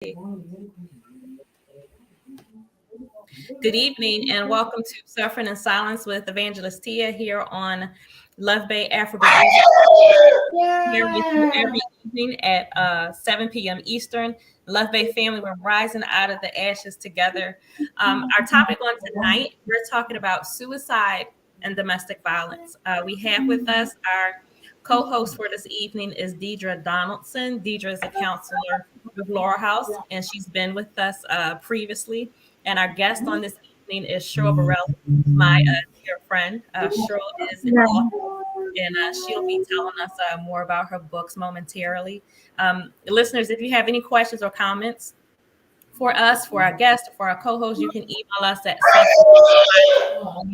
Good evening and welcome to Suffering in Silence with Evangelist Tia here on Love Bay Afrobeat Music. Here with you every evening at 7 p.m. Eastern. Love Bay family, we're rising out of the ashes together. Our topic on tonight, we're talking about suicide and domestic violence. We have with us our co-host for this evening is Deidre Donaldson. Deidre is a counselor with Laura House, and she's been with us previously. And our guest on this evening is Cheryl Burrell, my dear friend. Cheryl is an author, and she'll be telling us more about her books momentarily. Listeners, if you have any questions or comments for us, for our guest, for our co-host, you can email us at gmail.com.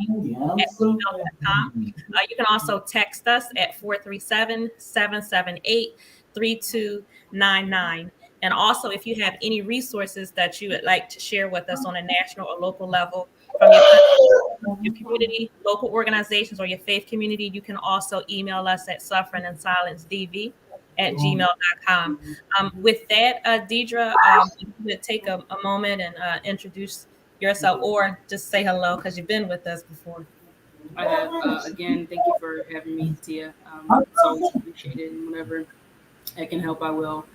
You can also text us at 437-778-3299. And also, if you have any resources that you would like to share with us on a national or local level from your community, local organizations, or your faith community, you can also email us at sufferinginscilencedv@gmail.com. With that, Deidre, you would take a moment and introduce yourself, or just say hello because you've been with us before. I have, again, thank you for having me, Tia. It's always appreciated, and whenever I can help, I will.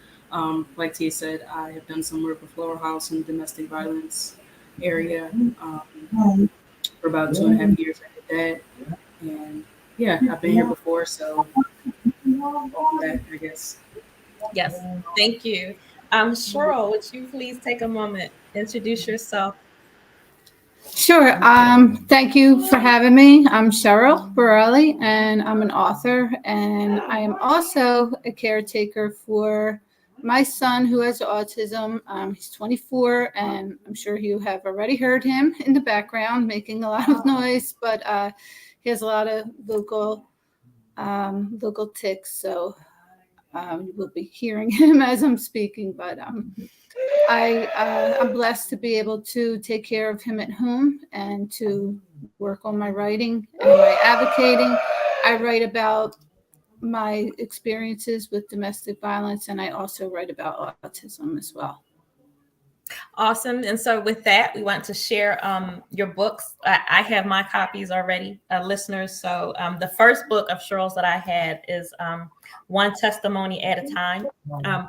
Like Tia said, I have done some work with Lower House in the domestic violence area. For about 2.5 years, I did that. And yeah, I've been here before, so that, I guess. Yes, thank you. Cheryl, would you please take a moment, introduce yourself? Sure. Thank you for having me. I'm Cheryl Borelli, and I'm an author, and I am also a caretaker for my son who has autism. He's 24, and I'm sure you have already heard him in the background making a lot of noise, but he has a lot of vocal tics, so you will be hearing him as I'm speaking, but I'm blessed to be able to take care of him at home and to work on my writing and my advocating. I write about my experiences with domestic violence, and I also write about autism as well. Awesome. And so with that, we want to share your books. I have my copies already, listeners. So the first book of Cheryl's that I had is One Testimony at a Time,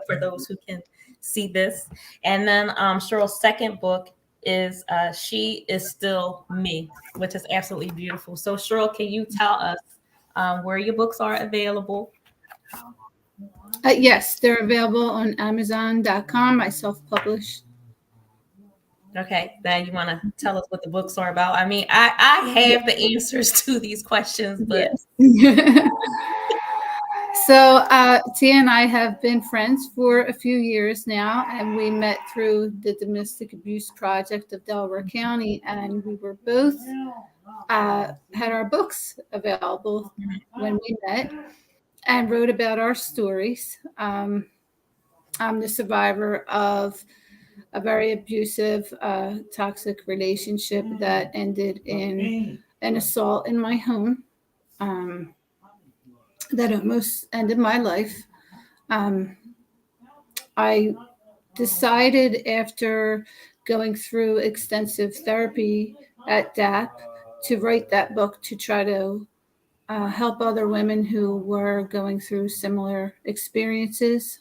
for those who can see this. And then Cheryl's second book is She Is Still Me, which is absolutely beautiful. So Cheryl, can you tell us where your books are available? Yes, they're available on Amazon.com. I self-publish. Okay, now you want to tell us what the books are about? I mean, I have the answers to these questions, but yes. So Tia and I have been friends for a few years now, and we met through the Domestic Abuse Project of Delaware County, and we were both had our books available when we met and wrote about our stories. I'm the survivor of a very abusive, toxic relationship that ended in an assault in my home. That almost ended my life. I decided after going through extensive therapy at DAP to write that book to try to help other women who were going through similar experiences,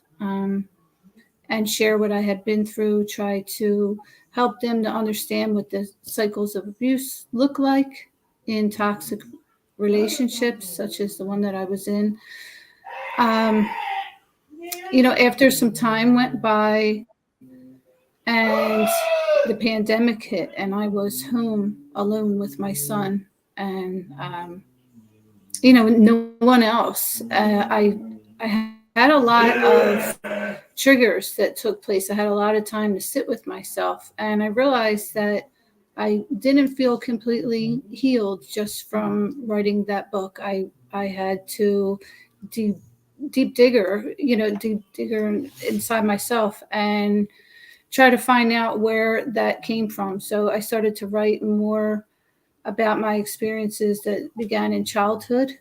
and share what I had been through, try to help them to understand what the cycles of abuse look like in toxic relationships, such as the one that I was in. After some time went by and the pandemic hit, and I was home alone with my son, and no one else. I had a lot of triggers that took place. I had a lot of time to sit with myself, and I realized that I didn't feel completely healed just from writing that book. I had to deep digger inside myself and try to find out where that came from. So I started to write more about my experiences that began in childhood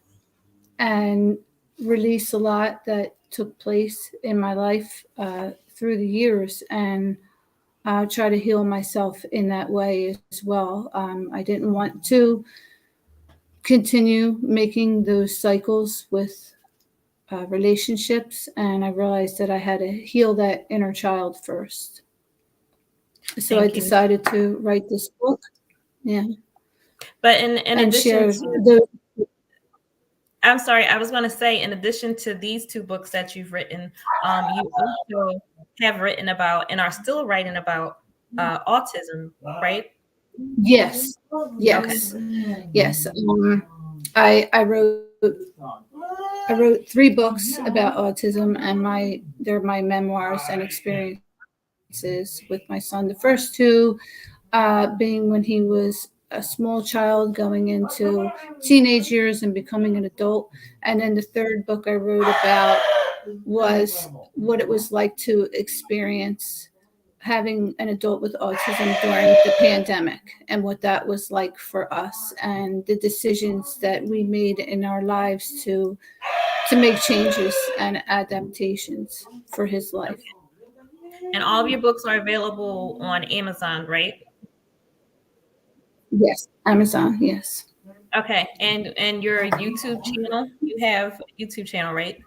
and release a lot that took place in my life through the years and try to heal myself in that way as well. I didn't want to continue making those cycles with relationships, and I realized that I had to heal that inner child first. So Thank I you. decided to write this book. Yeah. But in And addition share to, I'm sorry, I was going to say, in addition to these two books that you've written, you also have written about and are still writing about autism, right? Yes. Yes. Yes. I wrote 3 books about autism, and they're my memoirs and experiences with my son. The first 2 being when he was a small child going into teenage years and becoming an adult. And then the third book I wrote about was what it was like to experience having an adult with autism during the pandemic and what that was like for us and the decisions that we made in our lives to make changes and adaptations for his life. And all of your books are available on Amazon, right? Yes, Amazon, yes. Okay. And your YouTube channel, you have a YouTube channel, right?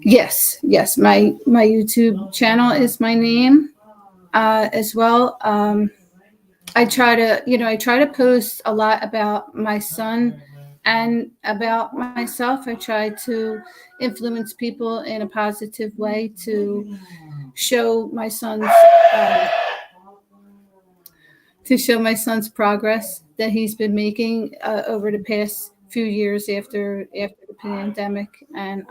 Yes, yes. My YouTube channel is my name as well. I try to post a lot about my son and about myself. I try to influence people in a positive way to show my son's uh, progress that he's been making over the past few years after the pandemic, and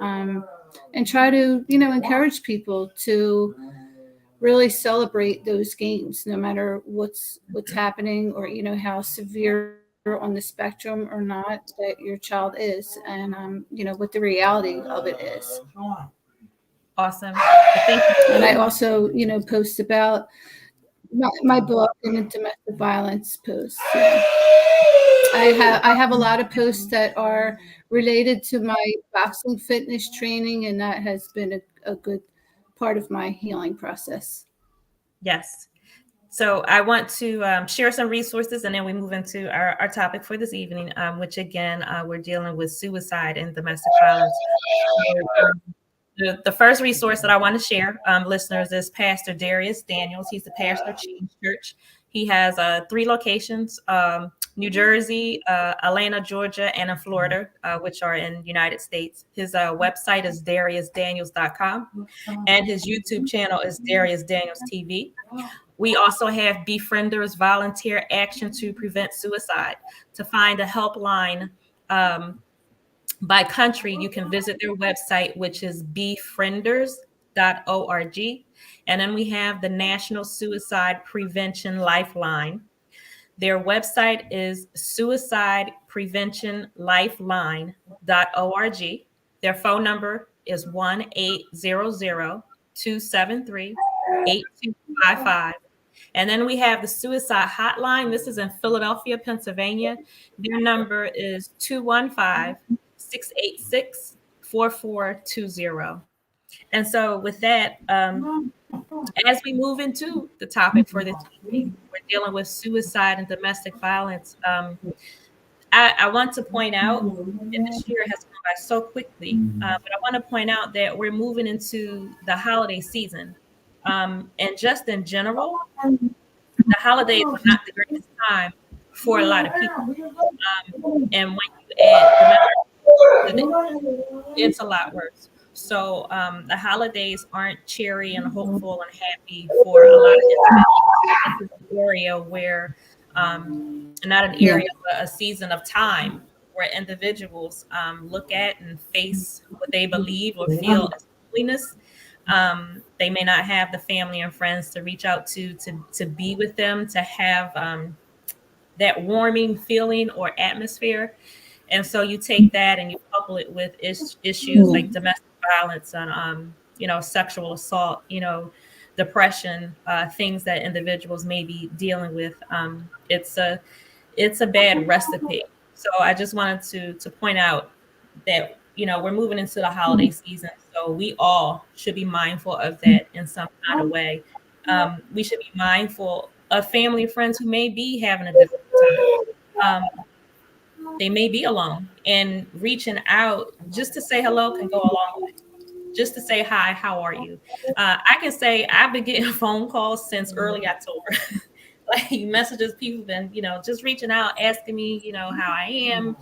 try to encourage people to really celebrate those gains, no matter what's happening, or how severe on the spectrum or not that your child is, and what the reality of it is. Awesome. Thank you. And I also post about my book and the domestic violence posts. Yeah. I have a lot of posts that are related to my boxing fitness training, and that has been a good part of my healing process. Yes. So I want to share some resources, and then we move into our topic for this evening, which again, we're dealing with suicide and domestic violence. The first resource that I want to share, listeners, is Pastor Darius Daniels. He's the pastor of Change Church. He has 3 locations, New Jersey, Atlanta, Georgia, and in Florida, which are in the United States. His website is dariusdaniels.com, and his YouTube channel is Darius Daniels TV. We also have Befrienders Volunteer Action to Prevent Suicide. To find a helpline by country, you can visit their website, which is befrienders.org. And then we have the National Suicide Prevention Lifeline. Their website is suicidepreventionlifeline.org. Their phone number is 1-800-273-8255. And then we have the suicide hotline. This is in Philadelphia, Pennsylvania. Their number is 215-686-4420. And so with that, as we move into the topic for this evening, we're dealing with suicide and domestic violence. I want to point out, and this year has gone by so quickly, but I want to point out that we're moving into the holiday season. And just in general, the holidays are not the greatest time for a lot of people. And when you add it's a lot worse. So the holidays aren't cheery and hopeful and happy for a lot of individuals. This is an area where, not an area, but a season of time where individuals look at and face what they believe or feel is holiness. They may not have the family and friends to reach out to be with them, to have that warming feeling or atmosphere. And so you take that and you couple it with issues like domestic violence and sexual assault, depression, things that individuals may be dealing with. It's a bad recipe. So I just wanted to point out that we're moving into the holiday season, so we all should be mindful of that in some kind of way. We should be mindful of family and friends who may be having a difficult time. They may be alone, and reaching out just to say hello can go a long way. Just to say hi, how are you? I can say I've been getting phone calls since early October. Like messages, people been, just reaching out, asking me, how I am,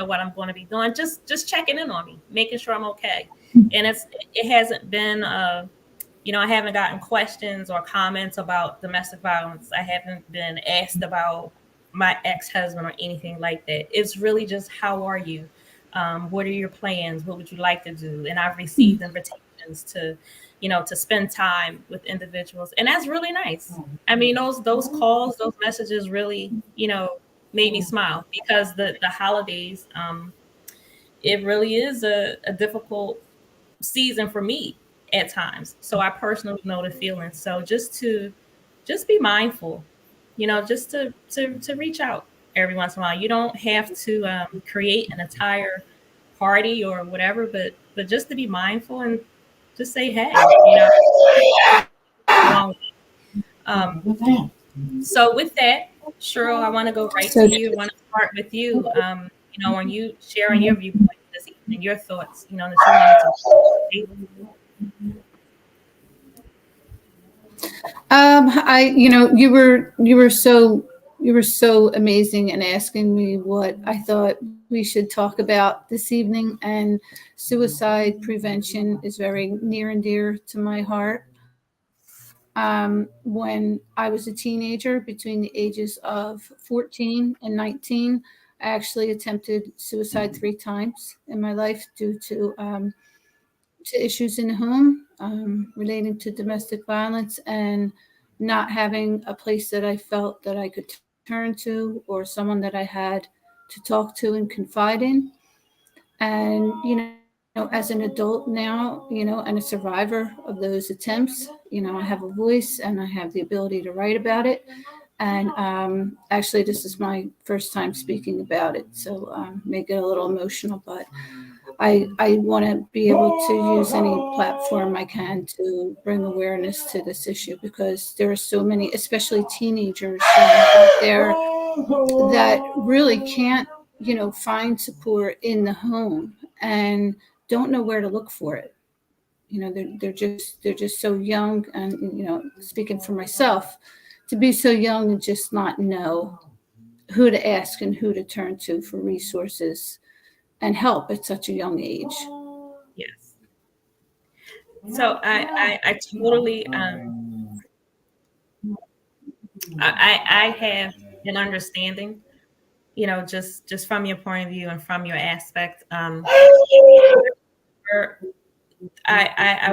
what I'm going to be doing, just checking in on me, making sure I'm okay. And it hasn't been, I haven't gotten questions or comments about domestic violence. I haven't been asked about my ex-husband or anything like that. It's really just, how are you? What are your plans? What would you like to do? And I've received invitations to spend time with individuals. And that's really nice. I mean, those calls, those messages really, made me smile, because the holidays, it really is a difficult season for me at times. So I personally know the feeling. So just be mindful, just to reach out every once in a while. You don't have to create an entire party or whatever, but just to be mindful and just say hey, so with that, Cheryl, I want to go right to you. I want to start with you. When you sharing your viewpoint this evening, your thoughts, that you wanted to. You were so amazing in asking me what I thought we should talk about this evening, and suicide prevention is very near and dear to my heart. When I was a teenager, between the ages of 14 and 19, I actually attempted suicide 3 times in my life due to issues in the home relating to domestic violence, and not having a place that I felt that I could turn to, or someone that I had to talk to and confide in. And, as an adult now, and a survivor of those attempts, I have a voice and I have the ability to write about it. And actually, this is my first time speaking about it, so may get a little emotional, but I want to be able to use any platform I can to bring awareness to this issue, because there are so many, especially teenagers out there, that really can't, find support in the home and don't know where to look for it. They're just so young, and speaking for myself, to be so young and just not know who to ask and who to turn to for resources and help at such a young age. Yes. So I totally I have an understanding, just from your point of view and from your aspect. I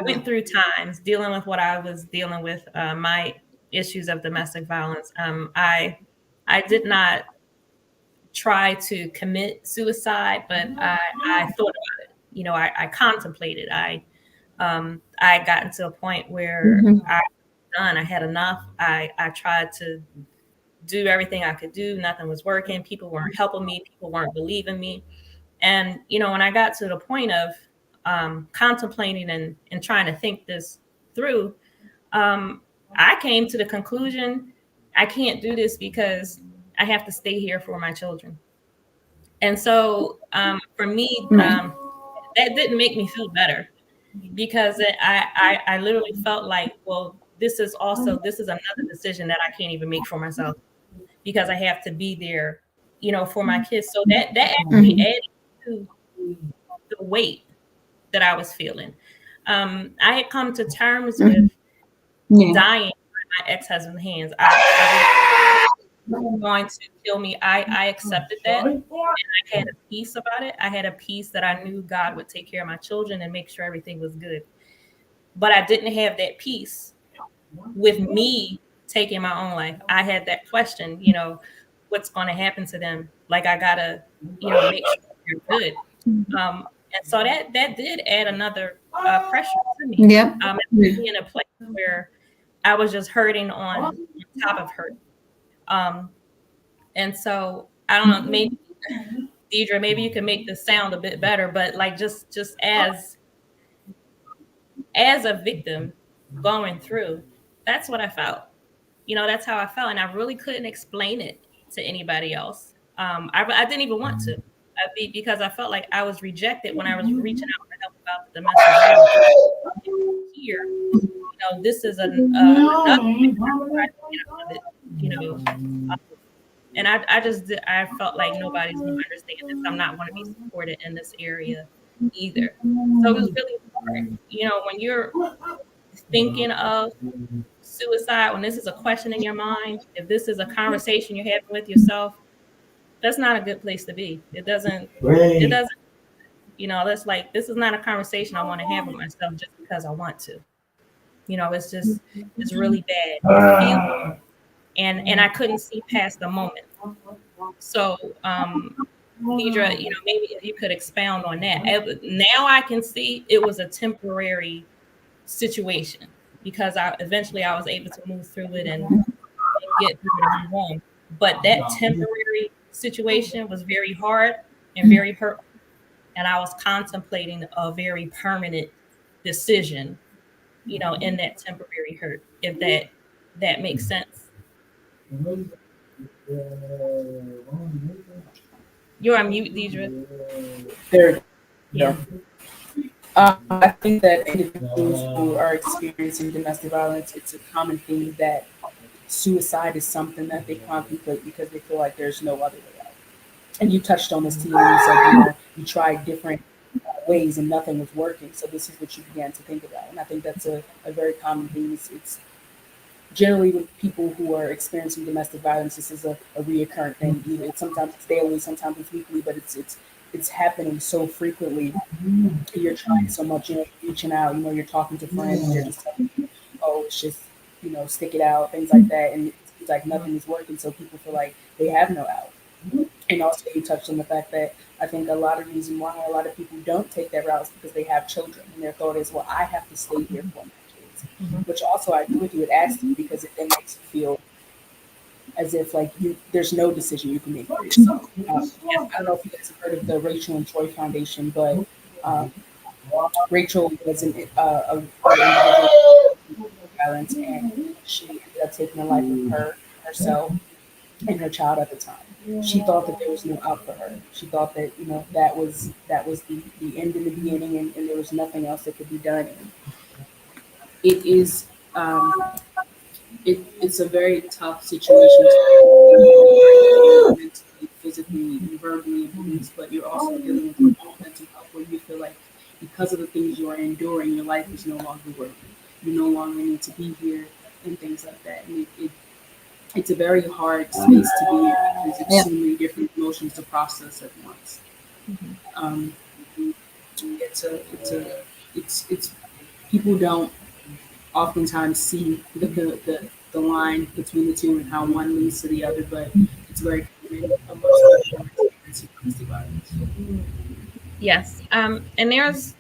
went through times dealing with what I was dealing with, my issues of domestic violence. I did not try to commit suicide, but I thought about it. I contemplated. I gotten to a point where I was done. I had enough. I tried to do everything I could do. Nothing was working. People weren't helping me. People weren't believing me. And when I got to the point of contemplating and trying to think this through, I came to the conclusion I can't do this, because I have to stay here for my children. And so for me, that didn't make me feel better, because I literally felt like, well, this is another decision that I can't even make for myself, because I have to be there, for my kids. So that actually added to the weight that I was feeling. I had come to terms with dying by my ex-husband's hands. I going to kill me. I accepted that, and I had a peace about it. I had a peace that I knew God would take care of my children and make sure everything was good. But I didn't have that peace with me taking my own life. I had that question, what's going to happen to them? Like, I gotta, make sure they're good. And so that did add another pressure to me. Yep. Me in a place where I was just hurting on top of hurt. And so I don't know, maybe Deidre, maybe you can make this sound a bit better, but like just as a victim going through, that's what I felt. That's how I felt, and I really couldn't explain it to anybody else. I didn't even want to, because I felt like I was rejected when I was reaching out for help about the domestic violence. Here, this is another way of it, and I felt like nobody's going to understand this. I'm not going to be supported in this area either. So it was really hard, when you're thinking of suicide, when this is a question in your mind, if this is a conversation you're having with yourself, that's not a good place to be. It doesn't, that's like, this is not a conversation I want to have with myself just because I want to. It's really bad feeling, and I couldn't see past the moment. So, Deidre, maybe if you could expound on that. Now I can see it was a temporary situation, because eventually I was able to move through it and get through it and move on. But that temporary situation was very hard and very hurtful, and I was contemplating a very permanent decision, in that temporary hurt. If that makes sense. You're on mute, Deidre. There you Yeah. go. I think that individuals who are experiencing domestic violence, it's a common theme that suicide is something that they contemplate because they feel like there's no other way out. And you touched on this, Tia, and you said, you tried different ways and nothing was working. So this is what you began to think about. And I think that's a very common thing. It's generally with people who are experiencing domestic violence, this is a reoccurring thing. Sometimes it's daily, sometimes it's weekly, but it's happening so frequently. You're trying so much, reaching out, you're talking to friends, they're just telling you, oh, it's just, stick it out, things like that. And it's like nothing is working. So people feel like they have no out. And also you touched on the fact that I think a lot of reason why a lot of people don't take that route is because they have children. And their thought is, well, I have to stay here for my kids. Which also I agree with you, it adds to you because it then makes you feel as if like there's no decision you can make for yourself. I don't know if you guys have heard of the Rachel and Troy Foundation, but Rachel was an individual with violence, and she ended up taking the life of herself and her child at the time. She thought that there was no out for her. She thought that that was the end in the beginning, and there was nothing else that could be done. And it is it's a very tough situation to be mentally, physically, and verbally abused, but you're also dealing with your own mental health where you feel like because of the things you are enduring, your life is no longer worth it. You no longer need to be here and things like that. And it's a very hard space to be in because it's so many different emotions to process at once. It's people don't oftentimes see the line between the two and how one leads to the other, but it's very common amongst domestic violence. Yes. And there's,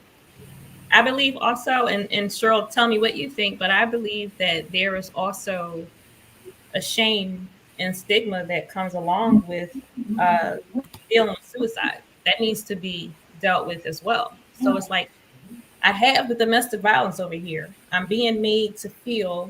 I believe also, and Cheryl, tell me what you think, but I believe that there is also a shame and stigma that comes along with dealing with suicide that needs to be dealt with as well. So it's like, I have the domestic violence over here. I'm being made to feel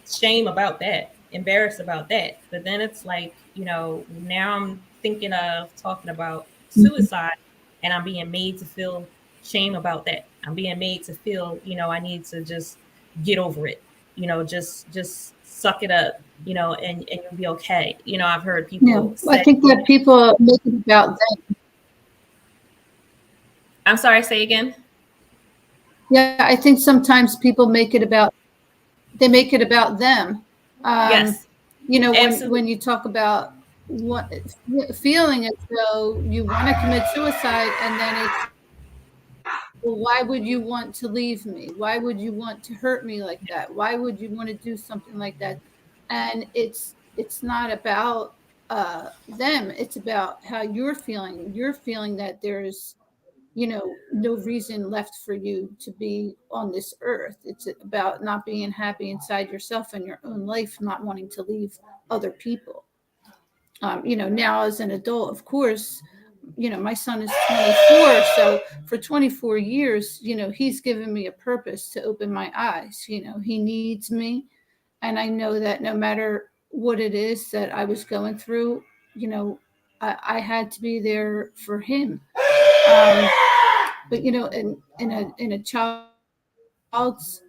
shame about that, embarrassed about that. But then it's like, now I'm thinking of talking about suicide, and I'm being made to feel shame about that. I'm being made to feel, I need to just get over it, just suck it up, and you'll be okay. I've heard people I say, think that people make it about them. I'm sorry, say again. Yeah, I think sometimes people make it about them. Yes, When you talk about what feeling as though you want to commit suicide, and then it's, well, why would you want to leave me? Why would you want to hurt me like that? Why would you want to do something like that? And it's not about them. It's about how you're feeling. You're feeling that there's no reason left for you to be on this earth. It's about not being happy inside yourself and your own life, not wanting to leave other people. Now as an adult, of course, my son is 24. So for 24 years, he's given me a purpose to open my eyes. He needs me. And I know that no matter what it is that I was going through, I had to be there for him. Um, but in a child's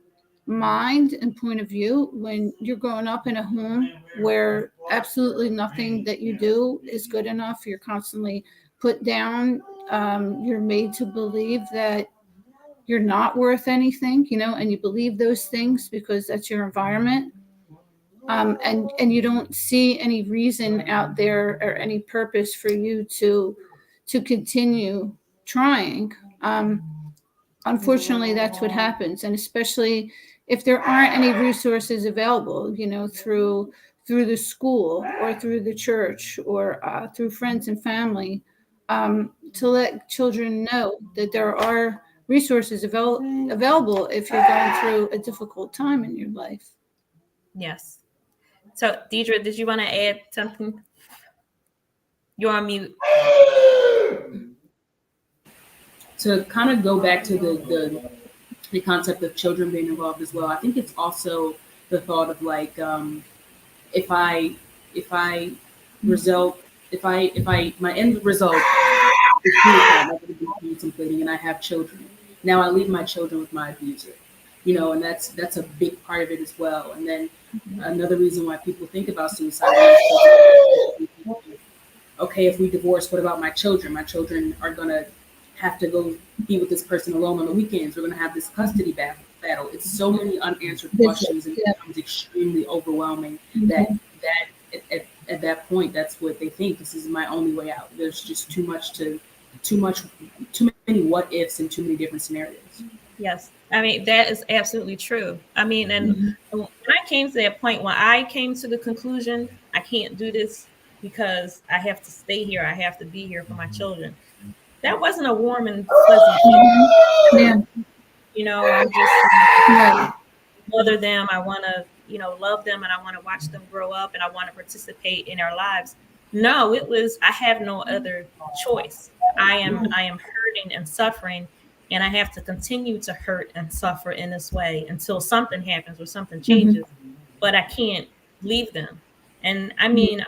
mind and point of view, when you're growing up in a home where absolutely nothing that you do is good enough, you're constantly put down. You're made to believe that you're not worth anything, and you believe those things because that's your environment. And you don't see any reason out there or any purpose for you to continue trying. Unfortunately, that's what happens, and especially if there aren't any resources available, through the school or through the church or through friends and family, to let children know that there are resources available if you're going through a difficult time in your life. Yes. So, Deidre, did you want to add something? You're on mute. To kind of go back to the concept of children being involved as well, I think it's also the thought of like, if I if I result if I my end result is suicide, I'm going to be contemplating, and I have children. Now I leave my children with my abuser, and that's a big part of it as well. And then another reason why people think about suicide is, okay, if we divorce, what about my children? My children are going to have to go be with this person alone on the weekends. We're going to have this custody battle. It's so many unanswered questions, and it becomes extremely overwhelming at that point, that's what they think. This is my only way out. There's just too many what ifs and too many different scenarios. Yes. I mean, that is absolutely true. I mean, and when I came to that point, when I came to the conclusion, I can't do this because I have to stay here. I have to be here for my children. That wasn't a warm and fuzzy feeling. Yeah. I'm just Right. mother them. I want to, love them, and I want to watch them grow up, and I want to participate in their lives. No, it was, I have no other choice. I am hurting and suffering, and I have to continue to hurt and suffer in this way until something happens or something changes. But I can't leave them. And I mean,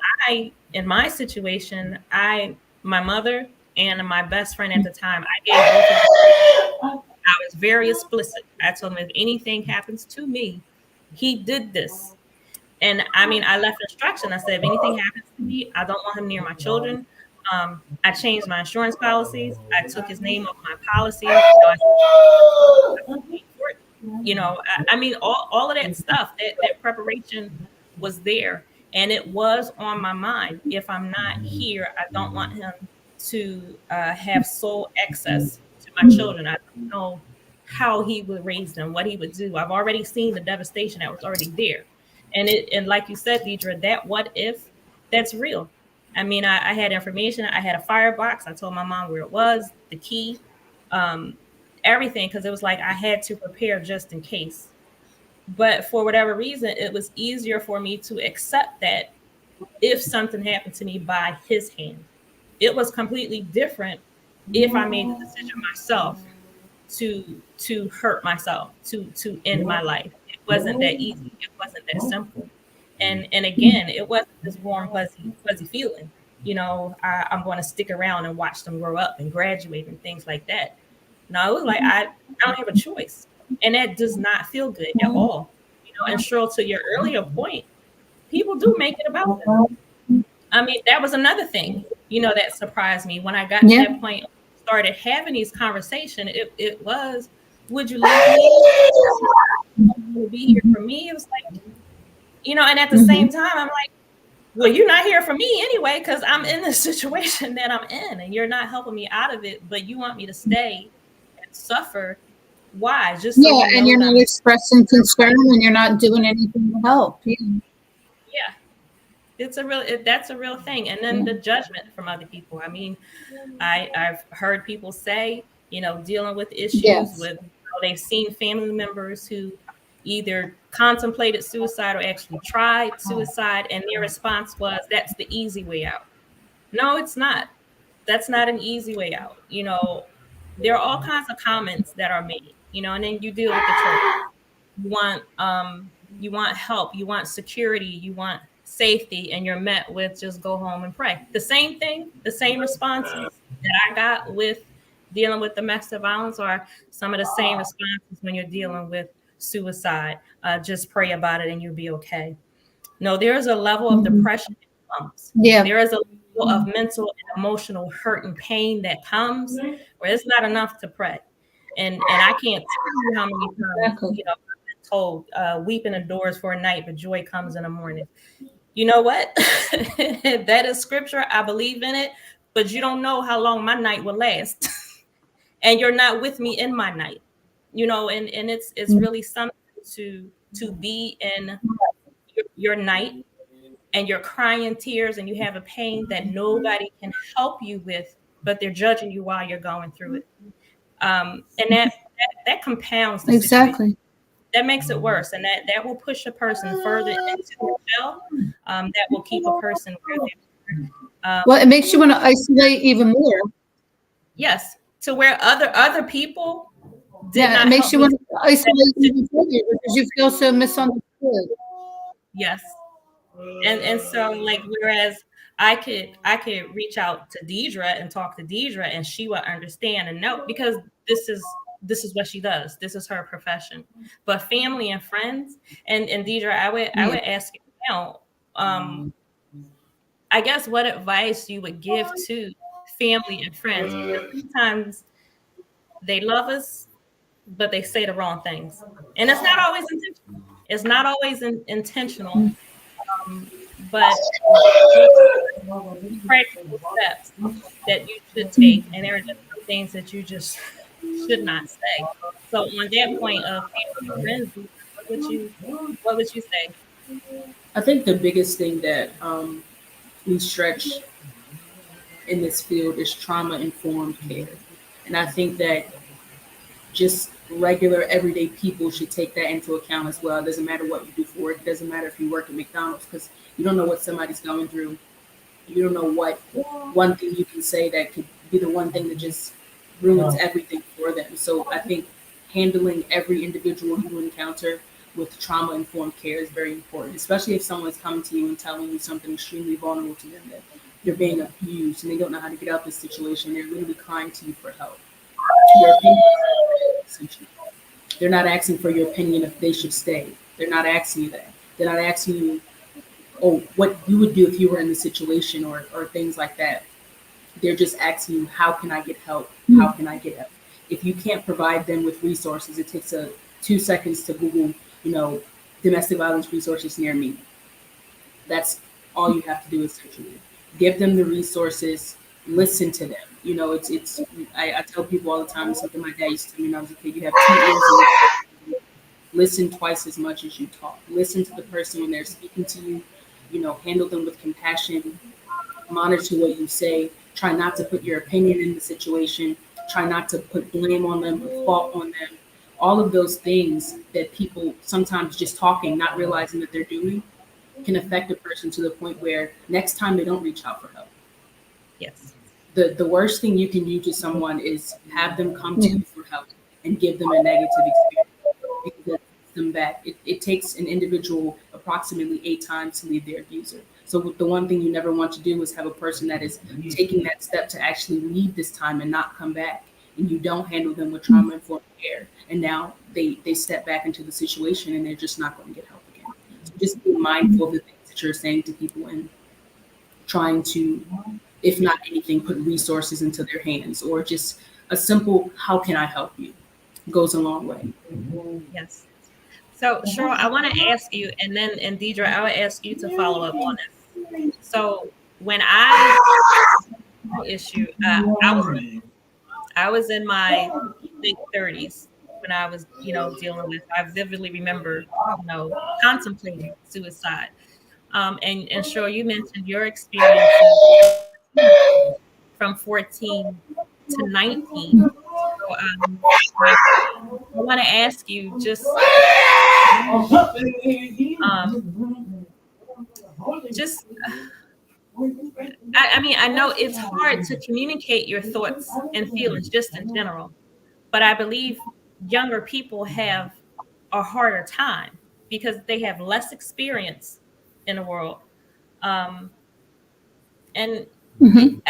in my situation, my mother and my best friend at the time, I gave both of them. I was very explicit. I told him if anything happens to me, he did this. And I mean, I left instruction. I said, if anything happens to me, I don't want him near my children. I changed my insurance policies. I took his name off my policy. I mean, all of that stuff, that preparation was there. And it was on my mind. If I'm not here, I don't want him to have sole access to my children. I don't know how he would raise them, what he would do. I've already seen the devastation that was already there. And like you said, Deidre, that what if, that's real. I mean, I had information. I had a firebox. I told my mom where it was, the key, everything, because it was like I had to prepare just in case. But for whatever reason, it was easier for me to accept that if something happened to me by his hand. It was completely different if I made the decision myself to hurt myself, to end my life. It wasn't that easy. It wasn't that simple. And again, it wasn't this warm, fuzzy feeling. I'm going to stick around and watch them grow up and graduate and things like that. No, it was like I don't have a choice, and that does not feel good at all. And Cheryl, to your earlier point, people do make it about them. I mean, that was another thing, that surprised me when I got to that point. Started having these conversations. It was, would you leave me? Would you be here for me? It was like, and at the same time, I'm like, well, you're not here for me anyway, because I'm in the situation that I'm in, and you're not helping me out of it. But you want me to stay and suffer. Why? Just so and you're not expressing concern, and you're not doing anything to help. Yeah. That's a real thing. And then the judgment from other people. I mean, I've heard people say, dealing with issues with, they've seen family members who, either contemplated suicide or actually tried suicide, and their response was, "That's the easy way out." No, it's not. That's not an easy way out. There are all kinds of comments that are made, and then you deal with the truth. You want help, you want security, you want safety, and you're met with just go home and pray. The same thing, the same responses that I got with dealing with domestic violence are some of the same responses when you're dealing with suicide. Just pray about it and you'll be okay. No, there is a level of depression that comes. Yeah. There is a level of mental and emotional hurt and pain that comes where it's not enough to pray. And I can't tell you how many times, Exactly. I've been told, weeping endures for a night, but joy comes in the morning. You know what? That is scripture. I believe in it, but you don't know how long my night will last. And you're not with me in my night. And it's really something to be in your night, and you're crying tears and you have a pain that nobody can help you with, but they're judging you while you're going through it. And that compounds the situation. Exactly. That makes it worse, and that will push a person further into the shell. That will keep a person where they are. Well, it makes you want to isolate even more. Yes, to where other people did Yeah, not it makes help you me. want to isolate even further because you feel so misunderstood. Yes. And so, like, whereas I could reach out to Deidre and talk to Deidre, and she would understand and know, because this is what she does. This is her profession. But family and friends, and Deidre, I would ask you now, I guess, what advice you would give to family and friends, because sometimes they love us, but they say the wrong things, and it's not always intentional. It's not always intentional. But practical steps that you should take, and there are just some things that you just should not say. So on that point of family and friends, what would you say? I think the biggest thing that we stretch in this field is trauma informed care. And I think that just regular everyday people should take that into account as well. It doesn't matter what you do for work. It doesn't matter if you work at McDonald's, because you don't know what somebody's going through. You don't know what one thing you can say that could be the one thing that just ruins everything for them. So I think handling every individual you encounter with trauma informed care is very important, especially if someone's coming to you and telling you something extremely vulnerable to them, that they're being abused and they don't know how to get out of this situation. They're literally crying to you for help. Your opinion, essentially. They're not asking for your opinion if they should stay. They're not asking you that. They're not asking you, oh, what you would do if you were in the situation, or things like that. They're just asking you, how can I get help? How can I get help? If you can't provide them with resources, it takes 2 seconds to Google, domestic violence resources near me. That's all you have to do, essentially. Give them the resources, listen to them. I tell people all the time, it's something my dad used to tell me when I was a kid: you have 2 ears and listen twice as much as you talk. Listen to the person when they're speaking to you, handle them with compassion, monitor what you say, try not to put your opinion in the situation, try not to put blame on them, put fault on them. All of those things that people sometimes just talking, not realizing that they're doing, can affect a person to the point where next time they don't reach out for help. Yes. The worst thing you can do to someone is have them come to you for help and give them a negative experience, because that sets them back. It takes an individual approximately 8 times to leave their abuser. So the one thing you never want to do is have a person that is taking that step to actually leave this time and not come back, and you don't handle them with trauma informed care. And now they step back into the situation and they're just not going to get help again. So just be mindful of the things that you're saying to people, and trying to, if not anything, put resources into their hands, or just a simple, how can I help you, goes a long way. Yes. So, Cheryl, I want to ask you, and Deidre, I would ask you to follow up on this. So, when issue, I was in my late 30s when I was, dealing with. I vividly remember, contemplating suicide. And Cheryl, you mentioned your experience from 14 to 19. So, I want to ask you, just just, I mean, I know it's hard to communicate your thoughts and feelings just in general, but I believe younger people have a harder time because they have less experience in the world. Um, and Mhm.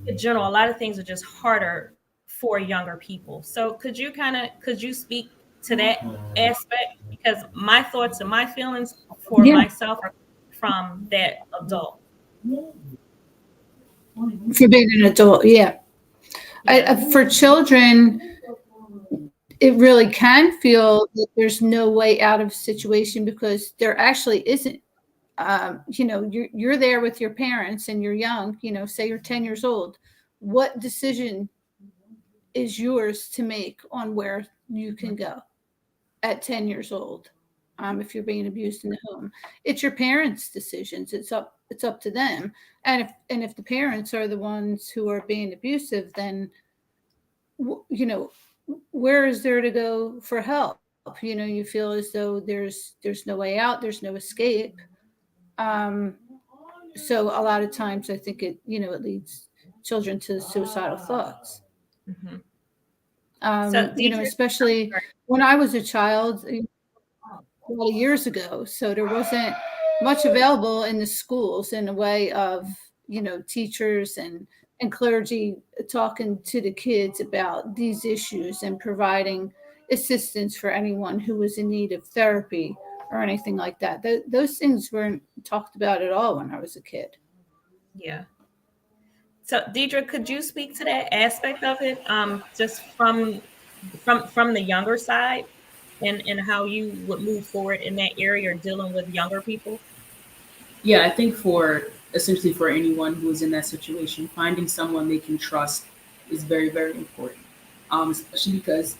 in general, a lot of things are just harder for younger people. So could you speak to that aspect? Because my thoughts and my feelings for Yeah, myself are from that adult. for being an adult, yeah. Yeah. For children, it really can feel that there's no way out of a situation because there actually isn't. You're there with your parents and you're young. Say you're 10 years old. What decision is yours to make on where you can go at 10 years old? If you're being abused in the home, it's your parents' decisions. It's up to them. And if the parents are the ones who are being abusive, then where is there to go for help? You feel as though there's no way out, there's no escape. um so a lot of times I think it leads children to suicidal thoughts. Hmm. So, Deidre, I'm Especially sorry. when I was a child, a lot of years ago. So there wasn't much available in the schools in the way of teachers and clergy talking to the kids about these issues and providing assistance for anyone who was in need of therapy or anything like that. Those things weren't talked about at all when I was a kid. Yeah. So, Deidre, could you speak to that aspect of it, just from the younger side, and how you would move forward in that area or dealing with younger people? Yeah, I think for essentially for anyone who is in that situation, finding someone they can trust is very, very important. Especially because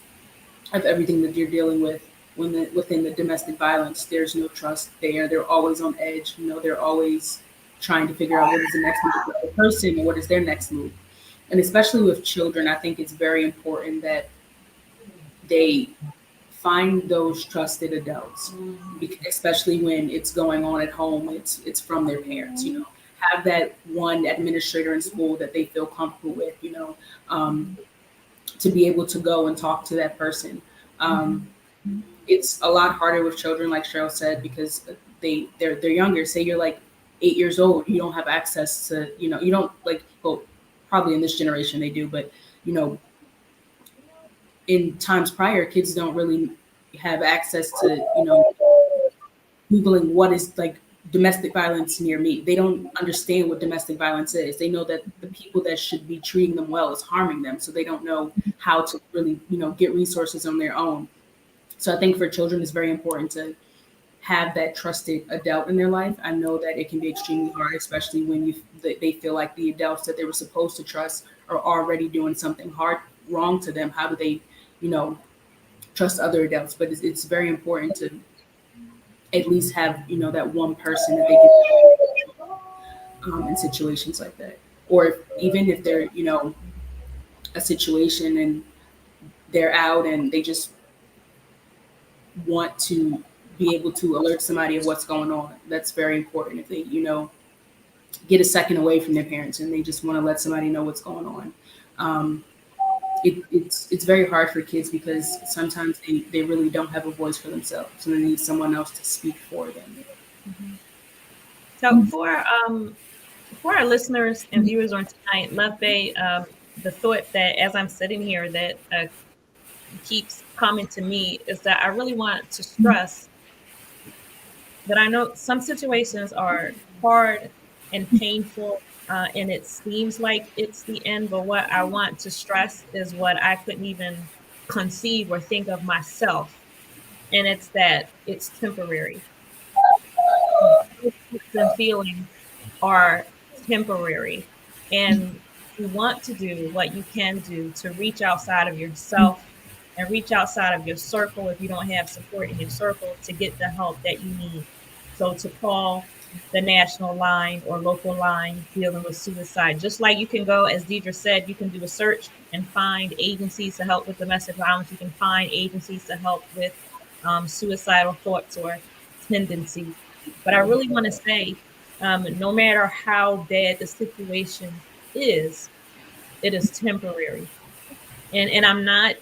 of everything that you're dealing with within the domestic violence. There's no trust there. They're always on edge. They're always trying to figure out what is the next move for the person and what is their next move. And especially with children, I think it's very important that they find those trusted adults, especially when it's going on at home. It's from their parents. Have that one administrator in school that they feel comfortable with. Um, to be able to go and talk to that person. Um, it's a lot harder with children, like Cheryl said, because they're younger. Say you're like 8 years old, you don't have access to you don't like well probably in this generation they do, but you know in times prior, kids don't really have access to googling what is like domestic violence near me. They don't understand what domestic violence is. They know that the people that should be treating them well is harming them, so they don't know how to really get resources on their own. So I think for children, it's very important to have that trusted adult in their life. I know that it can be extremely hard, especially when they feel like the adults that they were supposed to trust are already doing something wrong to them. How do they, you know, trust other adults? But it's very important to at least have that one person that they can in situations like that, or even if they're a situation and they're out and they just want to be able to alert somebody of what's going on. That's very important. If they, get a second away from their parents and they just want to let somebody know what's going on. Um, it's very hard for kids because sometimes they really don't have a voice for themselves and they need someone else to speak for them. Mm-hmm. So for our listeners and viewers on tonight, Love Bay, the thought that as I'm sitting here that keeps coming to me is that I really want to stress that I know some situations are hard and painful, and it seems like it's the end. But what I want to stress is what I couldn't even conceive or think of myself, and it's that it's temporary. The feelings are temporary, and you want to do what you can do to reach outside of yourself and reach outside of your circle if you don't have support in your circle to get the help that you need. So to call the national line or local line dealing with suicide, just like you can go, as Deidre said, you can do a search and find agencies to help with domestic violence. You can find agencies to help with suicidal thoughts or tendencies. But I really want to say No matter how bad the situation is, it is temporary. And I'm not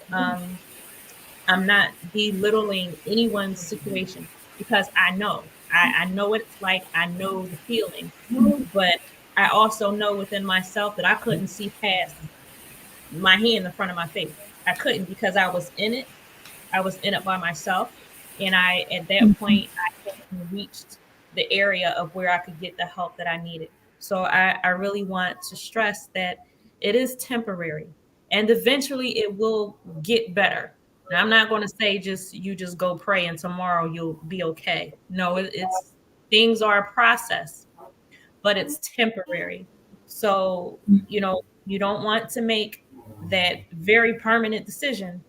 belittling anyone's situation because I know what it's like. I know the feeling, but I also know within myself that I couldn't see past my hand in front of my face. I couldn't because I was in it. I was in it by myself. And at that point, I hadn't reached the area of where I could get the help that I needed. So I really want to stress that it is temporary and eventually it will get better. Now, I'm not going to say just go pray and tomorrow you'll be okay. No, it's things are a process, but it's temporary. So, you don't want to make that very permanent decision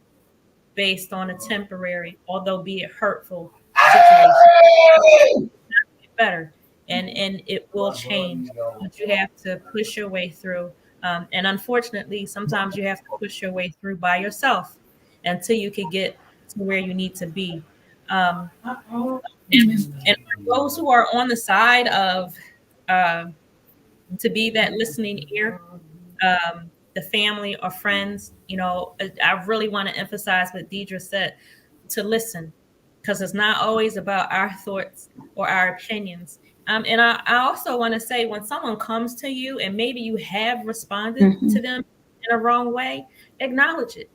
based on a temporary, although be it hurtful situation. Get better, and it will change, but you have to push your way through. And unfortunately, sometimes you have to push your way through by yourself until you can get to where you need to be. Um, and for those who are on the side of uh, to be that listening ear, the family or friends, I really want to emphasize what Deidre said, to listen, because it's not always about our thoughts or our opinions. And I also want to say, when someone comes to you and maybe you have responded to them in a wrong way, acknowledge it.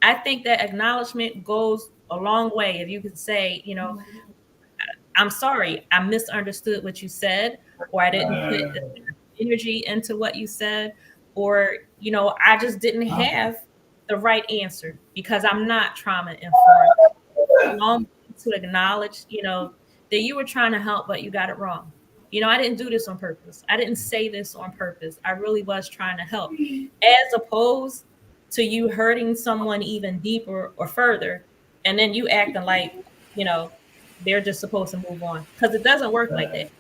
I think that acknowledgement goes a long way. If you could say, I'm sorry, I misunderstood what you said, or I didn't put energy into what you said, or, I just didn't have the right answer because I'm not trauma informed. Long to acknowledge, that you were trying to help, but you got it wrong. I didn't do this on purpose. I didn't say this on purpose. I really was trying to help, as opposed to you hurting someone even deeper or further, and then you acting like, you know, they're just supposed to move on, because it doesn't work like that.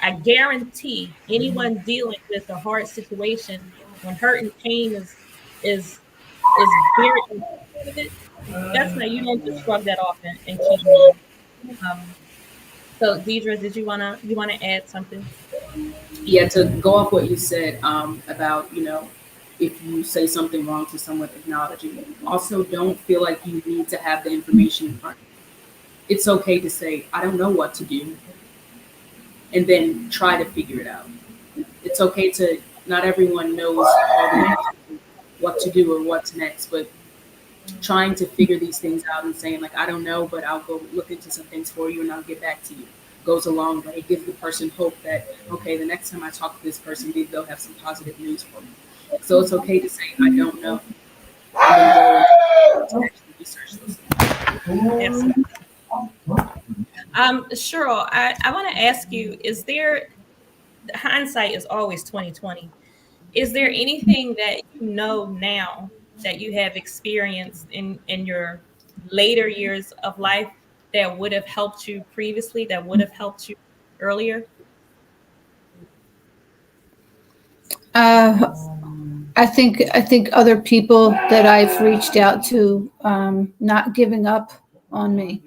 I guarantee anyone dealing with a hard situation, when hurt and pain is very important of it, that's why you don't just shrug that off and keep moving. Um, so Deidre, did you wanna add something? Yeah, to go off what you said about, if you say something wrong to someone, acknowledging it. Also, don't feel like you need to have the information in front of you. It's okay to say, I don't know what to do, and then try to figure it out. It's okay to, not everyone knows all the answers, what to do or what's next, but trying to figure these things out and saying, like, I don't know, but I'll go look into some things for you and I'll get back to you, goes a long way. It gives the person hope that, okay, the next time I talk to this person, maybe they'll have some positive news for me. So it's okay to say, I don't know, and then go to actually research those things. Absolutely. Cheryl, I want to ask you: is there, hindsight is always 2020? Is there anything that you know now that you have experienced in your later years of life that would have helped you previously, that would have helped you earlier? Uh, I think other people that I've reached out to, not giving up on me.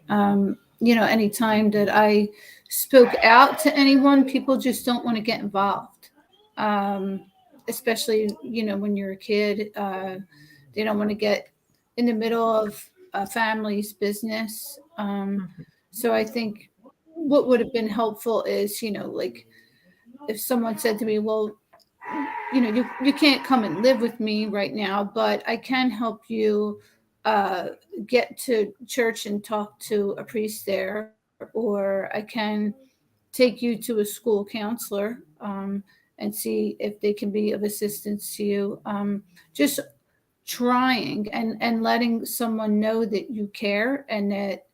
Anytime that I spoke out to anyone, people just don't want to get involved. Um, Especially, when you're a kid, they don't want to get in the middle of a family's business. Mhm. So I think what would have been helpful is, like if someone said to me, well, you can't come and live with me right now, but I can help you uh, get to church and talk to a priest there, or I can take you to a school counselor, and see if they can be of assistance to you. Just trying and letting someone know that you care and that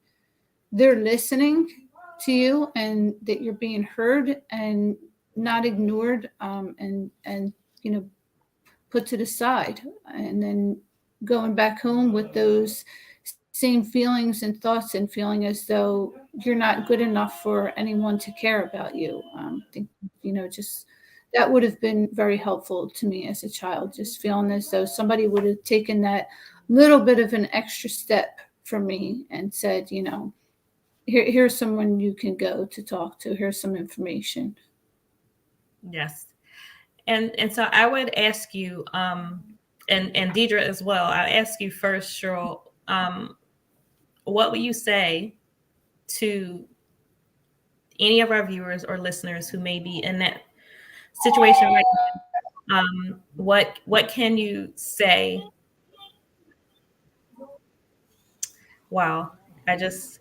they're listening to you and that you're being heard and not ignored, and put to the side, and then going back home with those same feelings and thoughts and feeling as though you're not good enough for anyone to care about you. I think, just that would have been very helpful to me as a child, just feeling as though somebody would have taken that little bit of an extra step for me and said, here's someone you can go to talk to. Here's some information. Yes. And so I would ask you, and Deidre as well, I ask you first, Cheryl, what would you say to any of our viewers or listeners who may be in that situation right now? What can you say? Wow, I just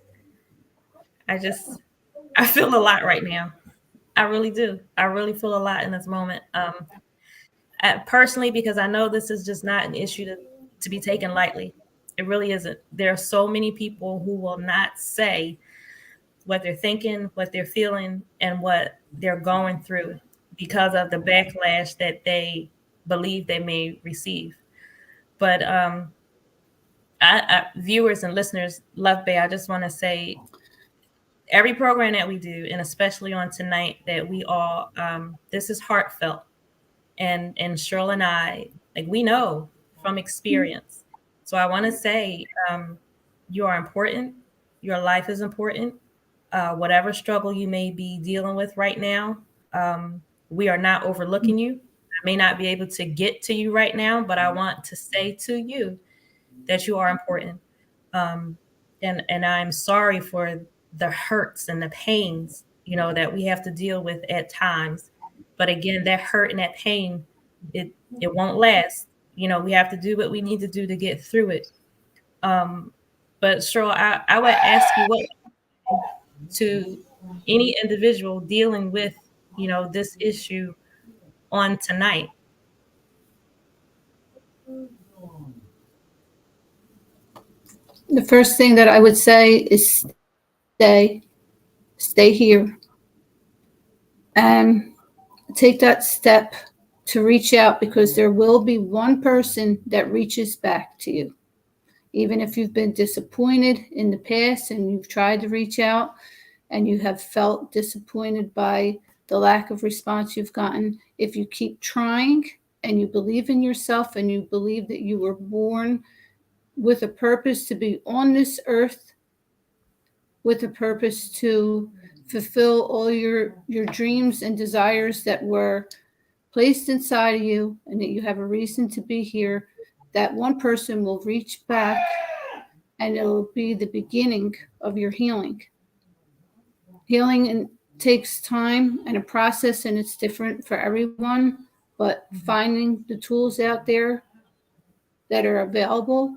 I just I feel a lot right now. I really do. I really feel a lot in this moment. Personally, because I know this is just not an issue to be taken lightly. It really isn't. There are so many people who will not say what they're thinking, what they're feeling, and what they're going through because of the backlash that they believe they may receive. But viewers and listeners, Love Bay, I just want to say every program that we do, and especially on tonight, that we all, this is heartfelt. And Cheryl and I, like, we know from experience. So I want to say, you are important. Your life is important. Whatever struggle you may be dealing with right now, we are not overlooking you. I may not be able to get to you right now, but I want to say to you that you are important. Um, and I'm sorry for the hurts and the pains, that we have to deal with at times. But again, that hurt and that pain, it won't last. We have to do what we need to do to get through it. But Cheryl, I would ask you what to any individual dealing with, this issue on tonight. The first thing that I would say is stay here, and take that step to reach out, because there will be one person that reaches back to you. Even if you've been disappointed in the past and you've tried to reach out and you have felt disappointed by the lack of response you've gotten, if you keep trying and you believe in yourself and you believe that you were born with a purpose to be on this earth, with a purpose to fulfill all your dreams and desires that were placed inside of you, and that you have a reason to be here, that one person will reach back and it'll be the beginning of your healing. Healing takes time and a process, and it's different for everyone, but finding the tools out there that are available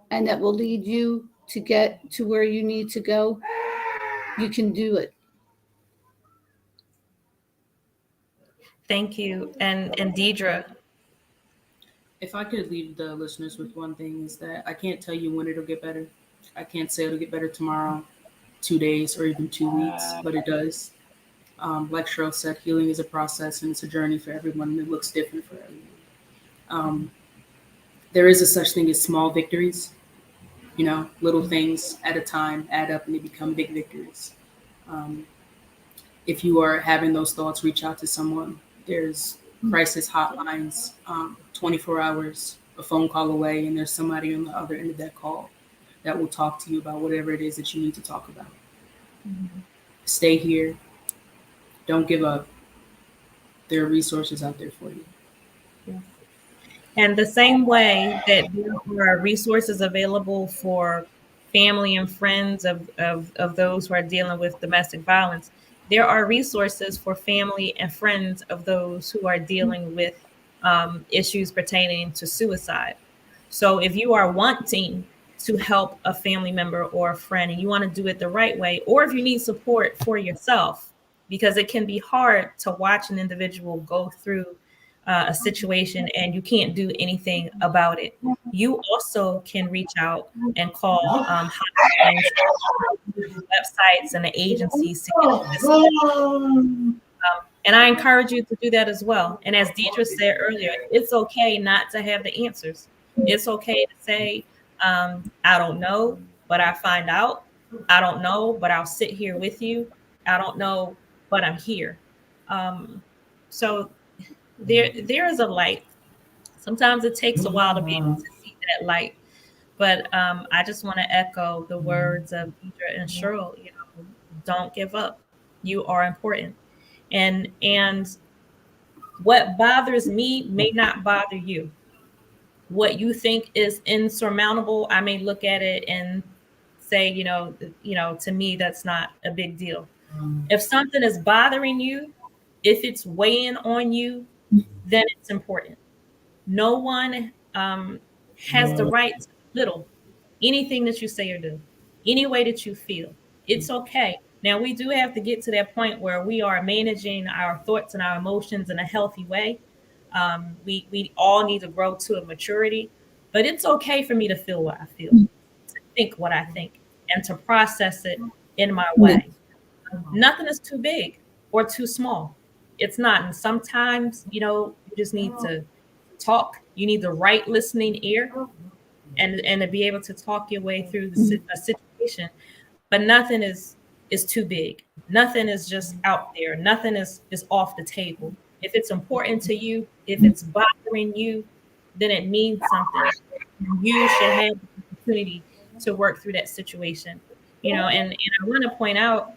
and that will lead you to get to where you need to go, you can do it. Thank you. And Deidre. If I could leave the listeners with one thing, is that I can't tell you when it'll get better. I can't say it'll get better tomorrow, 2 days, or even 2 weeks, but it does. Like Cheryl said, healing is a process and it's a journey for everyone, and it looks different for everyone. There is a such thing as small victories. Little things at a time add up and they become big victories. If you are having those thoughts, reach out to someone. There's crisis hotlines, 24 hours, a phone call away, and there's somebody on the other end of that call that will talk to you about whatever it is that you need to talk about. Mm-hmm. Stay here. Don't give up. There are resources out there for you. Yeah. And the same way that there are resources available for family and friends of those who are dealing with domestic violence, there are resources for family and friends of those who are dealing with issues pertaining to suicide. So if you are wanting to help a family member or a friend and you want to do it the right way, or if you need support for yourself, because it can be hard to watch an individual go through a situation and you can't do anything about it, you also can reach out and call hotlines, websites, and the agencies to get assistance. And I encourage you to do that as well. And as Deidre said earlier, it's okay not to have the answers. It's okay to say, I don't know, but I find out. I don't know, but I'll sit here with you. I don't know, but I'm here. So there is a light. Sometimes it takes a while to be able to see that light. But I just want to echo the words of Deidre and Cheryl. Don't give up. You are important. And what bothers me may not bother you. What you think is insurmountable, I may look at it and say, to me, that's not a big deal. If something is bothering you, if it's weighing on you, then it's important. No one has the right to belittle anything that you say or do, any way that you feel. It's okay. Now, we do have to get to that point where we are managing our thoughts and our emotions in a healthy way. We all need to grow to a maturity, but it's okay for me to feel what I feel, to think what I think, and to process it in my way. Nothing is too big or too small. It's not. And sometimes, you just need to talk. You need the right listening ear and to be able to talk your way through a situation. But nothing is too big. Nothing is just out there. Nothing is off the table. If it's important to you, if it's bothering you, then it means something. You should have the opportunity to work through that situation. And I want to point out,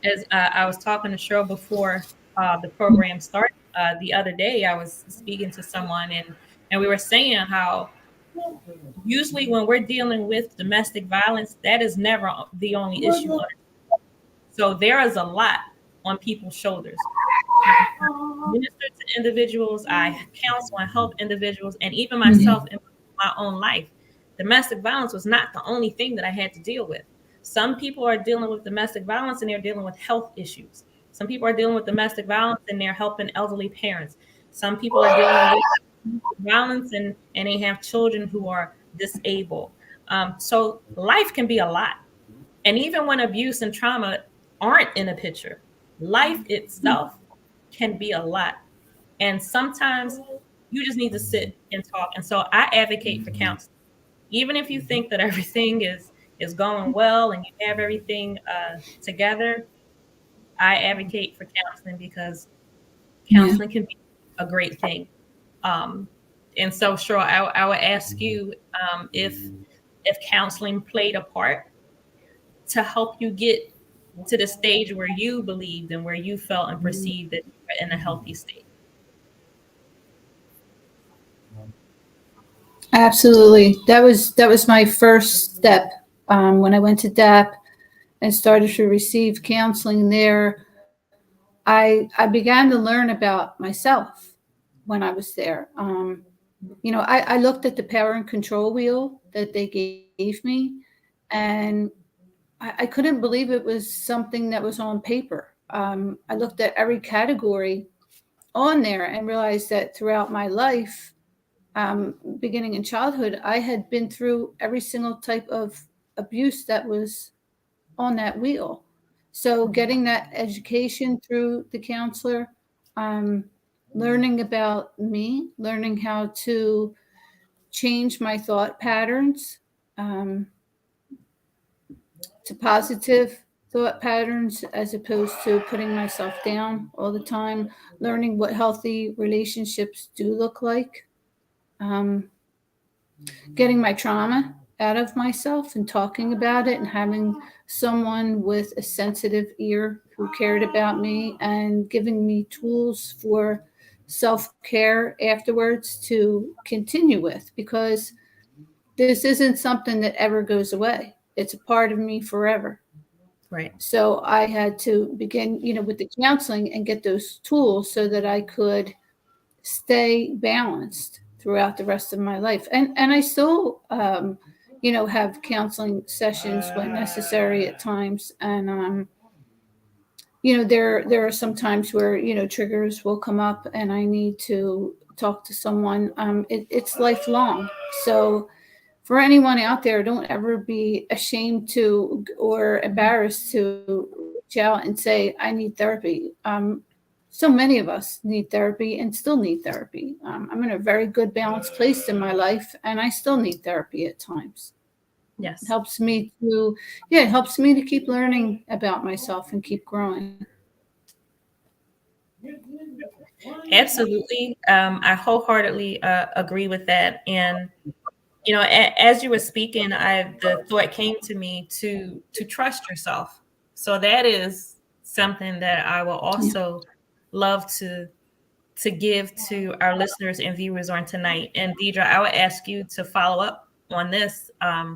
as I was talking to Cheryl before the program started the other day, I was speaking to someone and we were saying how usually when we're dealing with domestic violence, that is never the only issue. So there is a lot on people's shoulders. I minister to individuals, I counsel and help individuals, and even myself in my own life. Domestic violence was not the only thing that I had to deal with. Some people are dealing with domestic violence and they're dealing with health issues. Some people are dealing with domestic violence and they're helping elderly parents. Some people are dealing with violence and they have children who are disabled. So life can be a lot. And even when abuse and trauma aren't in a picture, life itself can be a lot. And sometimes you just need to sit and talk. And so I advocate for counseling. Even if you think that everything is going well and you have everything together, I advocate for counseling because counseling can be a great thing. Um, and so, sure, I would ask you if counseling played a part to help you get to the stage where you believed and where you felt and perceived that you were in a healthy state. Absolutely. That was my first step when I went to DAP and started to receive counseling there. I began to learn about myself when I was there. I looked at the power and control wheel that they gave me, and I couldn't believe it was something that was on paper. I looked at every category on there and realized that throughout my life, beginning in childhood, I had been through every single type of abuse that was on that wheel. So getting that education through the counselor, um, learning about me, learning how to change my thought patterns um, to positive thought patterns as opposed to putting myself down all the time, learning what healthy relationships do look like, um, getting my trauma out of myself and talking about it and having someone with a sensitive ear who cared about me and giving me tools for self-care afterwards to continue with, because this isn't something that ever goes away. It's a part of me forever. Right. So I had to begin, with the counseling and get those tools so that I could stay balanced throughout the rest of my life. And I still, have counseling sessions when necessary at times. And, there are some times where, triggers will come up and I need to talk to someone. It's lifelong. So for anyone out there, don't ever be ashamed to or embarrassed to reach out and say, I need therapy. So many of us need therapy and still need therapy. I'm in a very good balanced place in my life, and I still need therapy at times. Yes. It helps me to keep learning about myself and keep growing. Absolutely. I wholeheartedly agree with that. And as you were speaking, the thought came to me to trust yourself. So that is something that I will also love to give to our listeners and viewers on tonight. And Deidre, I would ask you to follow up on this.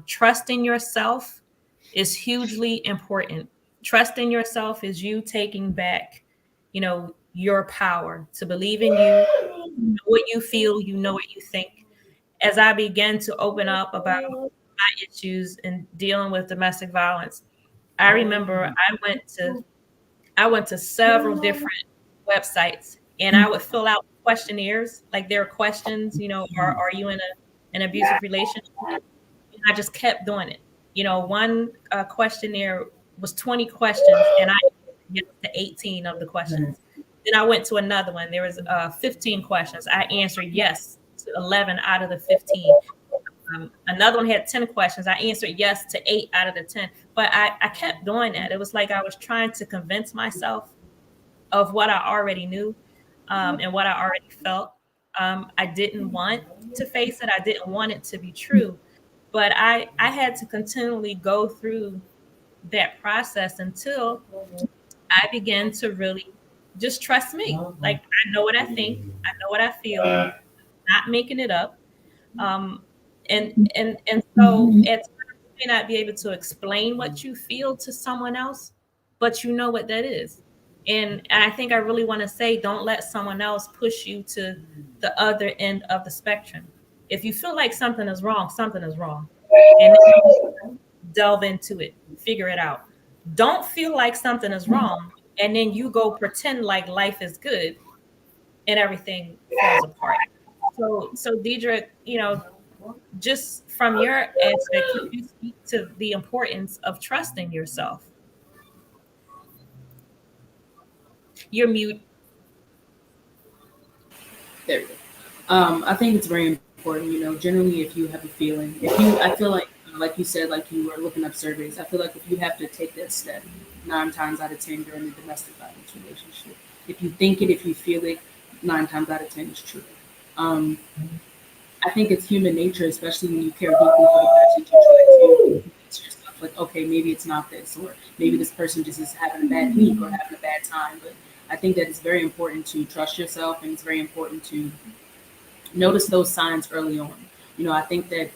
Trusting yourself is hugely important. Trusting yourself is you taking back, your power to believe in you, know what you feel, you know what you think. As I began to open up about my issues and dealing with domestic violence, I remember I went to several different websites, and I would fill out questionnaires. Like, there are questions, are you in an abusive relationship? And I just kept doing it. One questionnaire was 20 questions, and I get to 18 of the questions. Then I went to another one. There was 15 questions. I answered yes to 11 out of the 15. Another one had 10 questions. I answered yes to 8 out of the 10. But I kept doing that. It was like I was trying to convince myself of what I already knew, and what I already felt. I didn't want to face it. I didn't want it to be true. But I had to continually go through that process until I began to really just trust me. Like, I know what I think, I know what I feel, not making it up. Um, and so at times you may not be able to explain what you feel to someone else, but you know what that is. And I think I really want to say, don't let someone else push you to the other end of the spectrum. If you feel like something is wrong, something is wrong. And then delve into it, figure it out. Don't feel like something is wrong, and then you go pretend like life is good and everything falls apart. So Deidre, just from your aspect, could you speak to the importance of trusting yourself? You're mute. There we go. I think it's very important. Generally, if you have a feeling, I feel like you said, like you were looking up surveys. I feel like if you have to take that step, 9 times out of 10, you're in a domestic violence relationship. If you think it, if you feel it, 9 times out of 10 it's true. Um, I think it's human nature, especially when you care deeply for the person, to try to convince yourself, like, okay, maybe it's not this, or maybe this person just is having a bad week or having a bad time. But I think that it's very important to trust yourself, and it's very important to notice those signs early on. I think that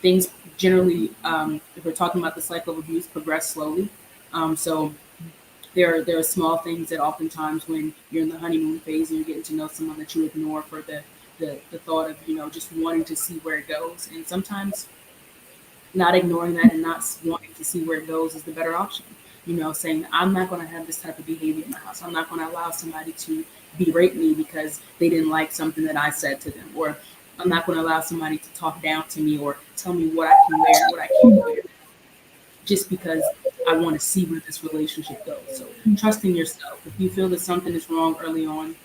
things generally, if we're talking about the cycle of abuse, progress slowly. So there are small things that oftentimes when you're in the honeymoon phase and you're getting to know someone, that you ignore for the thought of just wanting to see where it goes. And sometimes not ignoring that and not wanting to see where it goes is the better option. Saying, I'm not going to have this type of behavior in my house. I'm not going to allow somebody to berate me because they didn't like something that I said to them, or I'm not going to allow somebody to talk down to me or tell me what I can wear and what I can't wear, just because I want to see where this relationship goes. So trusting yourself. If you feel that something is wrong early on,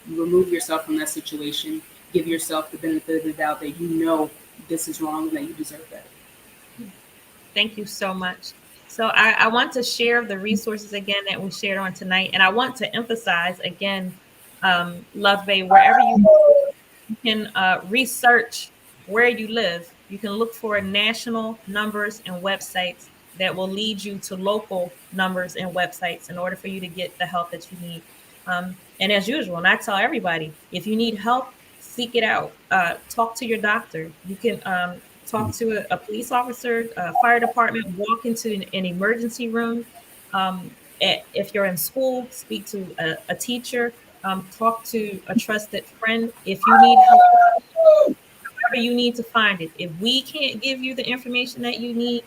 you remove yourself from that situation. Give yourself the benefit of the doubt that this is wrong and that you deserve better. Thank you so much. So I want to share the resources again that we shared on tonight. And I want to emphasize again, Love Bay, wherever you can research where you live. You can look for national numbers and websites that will lead you to local numbers and websites in order for you to get the help that you need. And as usual, and I tell everybody, if you need help, seek it out. Talk to your doctor. You can talk to a police officer, a fire department, walk into an emergency room. If you're in school, speak to a teacher, talk to a trusted friend. If you need help, wherever you need to find it. If we can't give you the information that you need,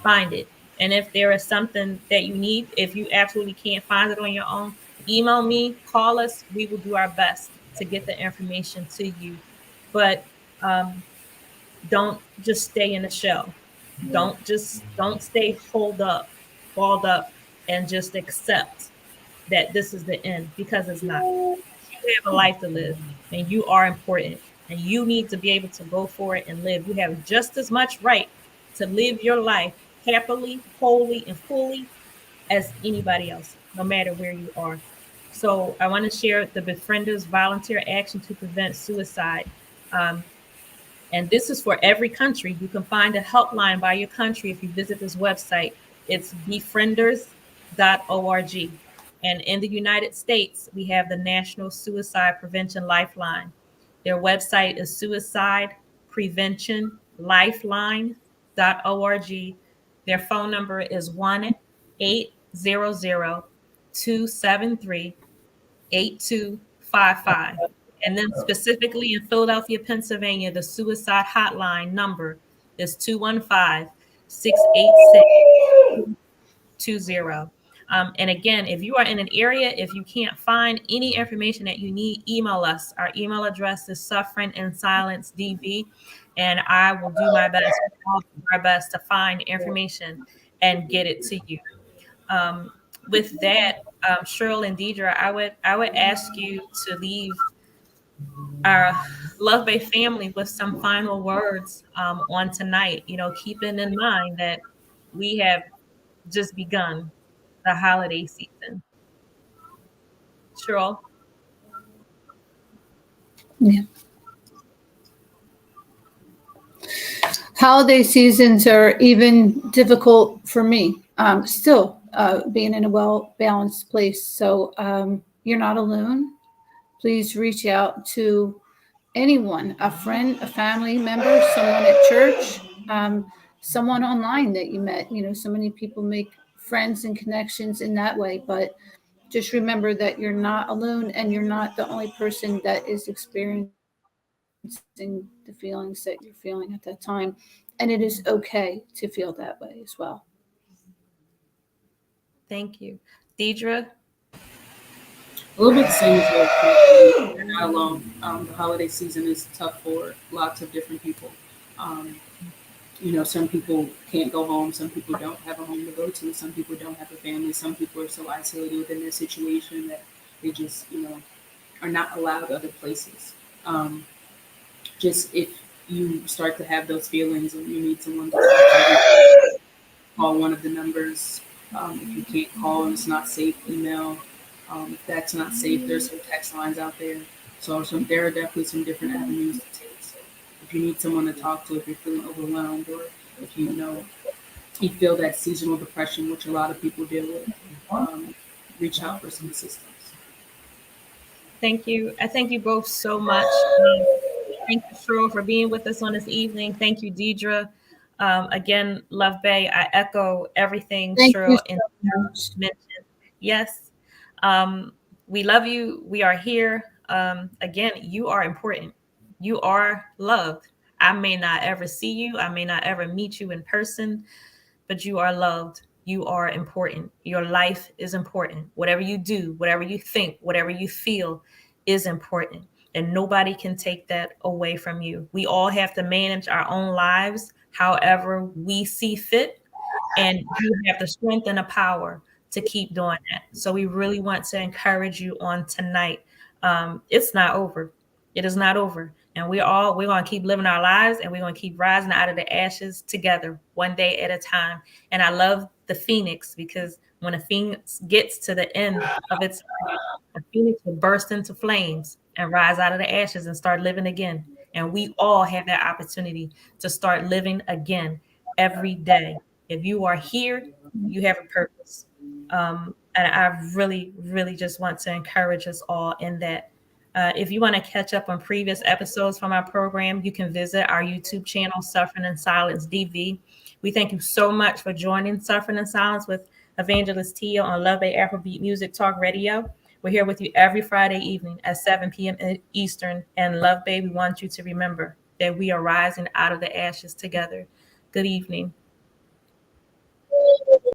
find it. And if there is something that you need, if you absolutely can't find it on your own, email me, call us. We will do our best to get the information to you. But don't just stay in the shell. Don't stay balled up, and just accept that this is the end, because it's not. You have a life to live, and you are important, and you need to be able to go for it and live. You have just as much right to live your life happily, wholly, and fully as anybody else, no matter where you are. So I want to share the Befrienders Volunteer Action to Prevent Suicide. Um, and this is for every country. You can find a helpline by your country if you visit this website. It's Befrienders And in the United States, we have the National Suicide Prevention Lifeline. Their website is suicidepreventionlifeline.org. Their phone number is 1-800-273-8255. And then specifically in Philadelphia, Pennsylvania, the suicide hotline number is 215-686-20. And again, if you are in an area, if you can't find any information that you need, email us. Our email address is suffering in silence dv, and I will do my best to find information and get it to you. Um, with that, Cheryl and Deidre, I would ask you to leave our Love Bay family with some final words on tonight. Keeping in mind that we have just begun the holiday season. Cheryl. Yeah. Holiday seasons are even difficult for me. Still being in a well-balanced place. So you're not alone. Please reach out to anyone, a friend, a family member, someone at church, someone online that you met. So many people make friends and connections in that way. But just remember that you're not alone and you're not the only person that is experiencing the feelings that you're feeling at that time. And it is okay to feel that way as well. Thank you. Deidre. A little bit the same as well. You're not alone. The holiday season is tough for lots of different people. Um, some people can't go home. Some people don't have a home to go to. Some people don't have a family. Some people are so isolated within their situation that they just, are not allowed other places. Um, just if you start to have those feelings and you need someone to talk to, call one of the numbers. If you can't call and it's not safe, email. If that's not safe, there's some text lines out there. So there are definitely some different avenues to take. So if you need someone to talk to, if you're feeling overwhelmed, or if you feel that seasonal depression, which a lot of people deal with, reach out for some assistance. Thank you. I thank you both so much. Thank you, Cheryl, for being with us on this evening. Thank you, Deidre. Again, Love Bay, I echo everything Thank you Cheryl and so much. mentioned. Yes. We love you. We are here. Again, you are important. You are loved. I may not ever see you. I may not ever meet you in person, but you are loved. You are important. Your life is important. Whatever you do, whatever you think, whatever you feel is important. And nobody can take that away from you. We all have to manage our own lives however we see fit. And you have the strength and the power to keep doing that. So we really want to encourage you on tonight. It's not over. It is not over. And we're going to keep living our lives, and we're going to keep rising out of the ashes together, one day at a time. And I love the phoenix, because when a phoenix gets to the end of its life, a phoenix will burst into flames and rise out of the ashes and start living again. And we all have that opportunity to start living again every day. If you are here, you have a purpose. And I really, really just want to encourage us all in that. If you want to catch up on previous episodes from our program, you can visit our YouTube channel, Suffering in Silence DV. We thank you so much for joining Suffering in Silence with Evangelist Tia on Love Bay Afrobeat Music Talk Radio. We're here with you every Friday evening at 7 p.m. Eastern. And Love Bay, we want you to remember that we are rising out of the ashes together. Good evening.